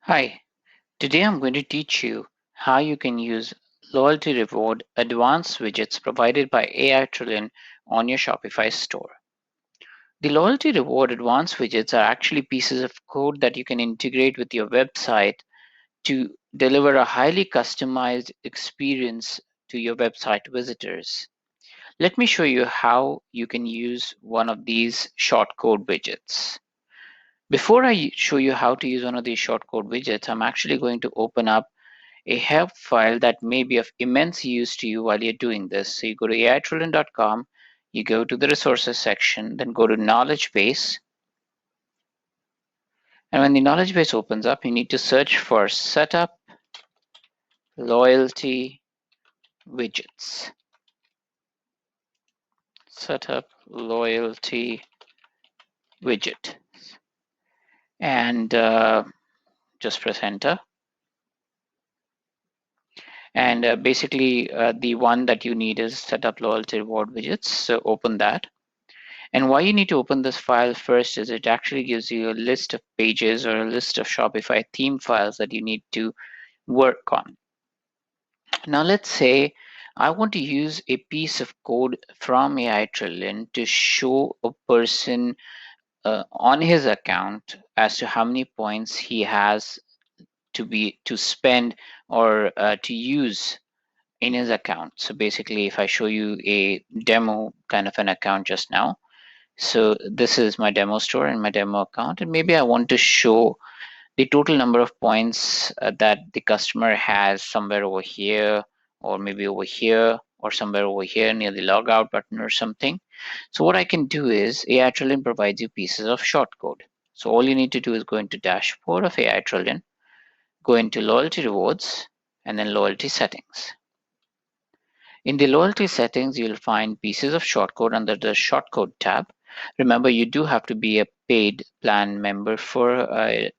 Hi, today I'm going to teach you how you can use loyalty reward advanced widgets provided by AiTrillion on your Shopify store. The loyalty reward advanced widgets are actually pieces of code that you can integrate with your website to deliver a highly customized experience to your website visitors. Let me show you how you can use one of these shortcode widgets. Before I show you how to use one of these shortcode widgets, I'm actually going to open up a help file that may be of immense use to you while you're doing this. So you go to AiTrillion.com, you go to the resources section, then go to knowledge base. And when the knowledge base opens up, you need to search for setup loyalty widgets. Setup loyalty widget. And just press enter. And basically, the one that you need is setup loyalty reward widgets. So open that. And why you need to open this file first is it actually gives you a list of pages or a list of Shopify theme files that you need to work on. Now let's say I want to use a piece of code from AiTrillion to show a person on his account as to how many points he has to spend or to use in his account. So basically, if I show you a demo kind of an account just now, so this is my demo store and my demo account, and maybe I want to show the total number of points that the customer has somewhere over here, or maybe over here, or somewhere over here near the logout button or something. So what I can do is AiTrillion provides you pieces of shortcode. So all you need to do is go into dashboard of AiTrillion, go into loyalty rewards, and then loyalty settings. In the loyalty settings, you'll find pieces of shortcode under the shortcode tab. Remember, you do have to be a paid plan member for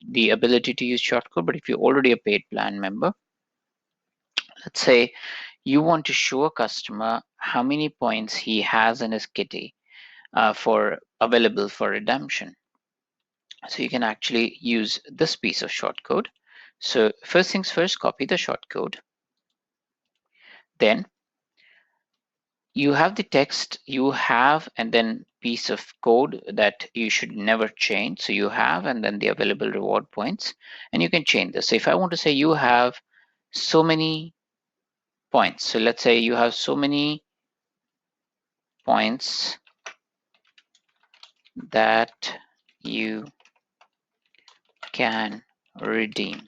the ability to use shortcode, but if you're already a paid plan member, let's say you want to show a customer how many points he has in his kitty for available for redemption. So you can actually use this piece of shortcode. So first things first, copy the shortcode. Then you have the text you have and then piece of code that you should never change. So you have and then the available reward points, and you can change this. So if I want to say you have so many points, so let's say you have so many points that you can redeem.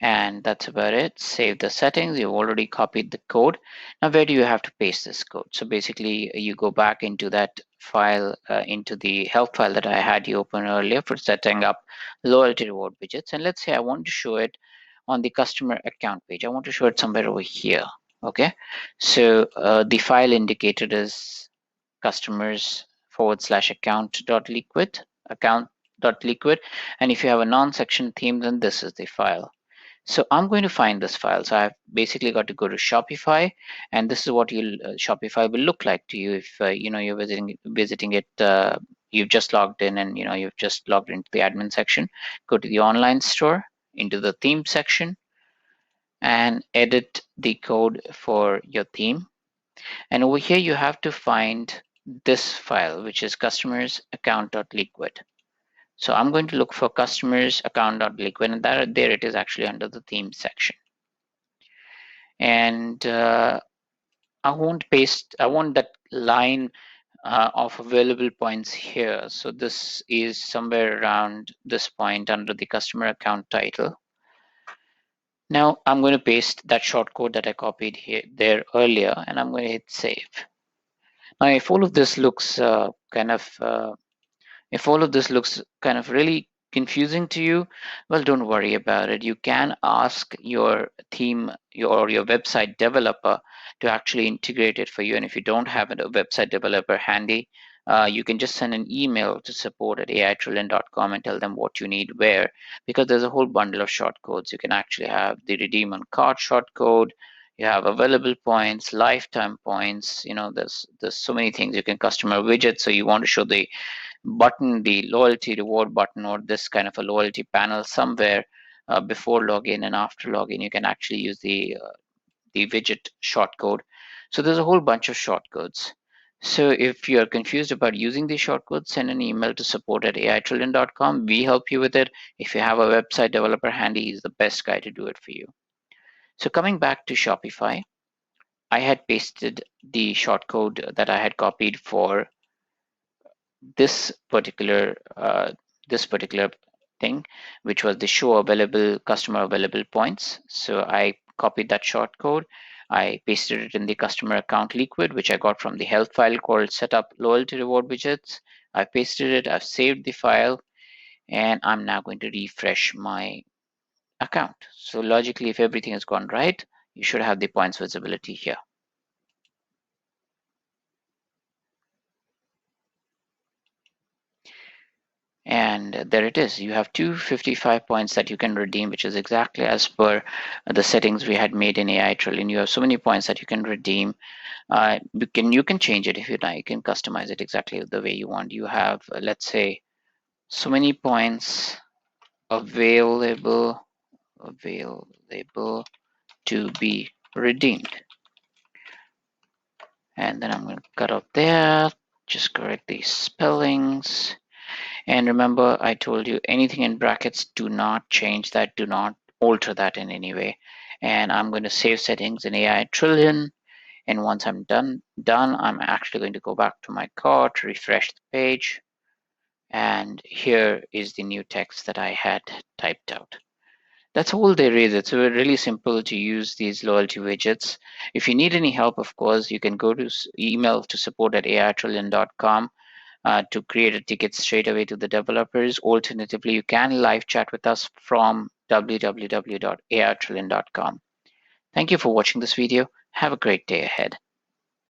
And that's about it. Save the settings. You've already copied the code. Now where do you have to paste this code? So basically you go back into that file, into the help file that I had you open earlier for setting up loyalty reward widgets. And let's say I want to show it on the customer account page. I want to show it somewhere over here. Okay, so the file indicated is customers/account.liquid, account.liquid. And if you have a non-section theme, then this is the file. So I'm going to find this file. So I've basically got to go to Shopify, and this is what Shopify will look like to you if you're visiting it. You've just logged in, and you've just logged into the admin section. Go to the online store, into the theme section, and edit the code for your theme. And over here, you have to find this file, which is customers account.liquid. So I'm going to look for customers account.liquid, and there it is actually under the theme section. And I want that line of available points here. So this is somewhere around this point under the customer account title. Now I'm going to paste that shortcode that I copied there earlier, and I'm going to hit save. Now if all of this looks really confusing to you, well, don't worry about it. You can ask your theme or your website developer to actually integrate it for you. And if you don't have a website developer handy, you can just send an email to support@aitrillion.com and tell them what you need where, because there's a whole bundle of shortcodes. You can actually have the redeem on cart shortcode. You have available points, lifetime points. There's so many things. You can customer widgets. So you want to show the button, the loyalty reward button, or this kind of a loyalty panel somewhere before login and after login. You can actually use the widget shortcode. So there's a whole bunch of shortcodes. So if you're confused about using these shortcodes, send an email to support@aitrillion.com. We help you with it. If you have a website developer handy, he's the best guy to do it for you. So coming back to Shopify, I had pasted the shortcode that I had copied for this particular thing, which was the show available customer available points. So I copied that shortcode. I pasted it in the customer account liquid, which I got from the help file called setup loyalty reward widgets. I pasted it, I've saved the file, and I'm now going to refresh my account. So logically, if everything has gone right, you should have the points visibility here. And there it is. You have 255 points that you can redeem, which is exactly as per the settings we had made in AiTrillion. You have so many points that you can redeem. You can change it if you like. You can customize it exactly the way you want. You have, let's say, so many points available to be redeemed. And then I'm going to cut out there, just correct these spellings. And remember, I told you anything in brackets, do not change that, do not alter that in any way. And I'm going to save settings in AiTrillion. And once I'm done, I'm actually going to go back to my cart, refresh the page. And here is the new text that I had typed out. That's all there is. It's really simple to use these loyalty widgets. If you need any help, of course, you can go to email to support@aitrillion.com to create a ticket straight away to the developers. Alternatively, you can live chat with us from www.aitrillion.com. Thank you for watching this video. Have a great day ahead.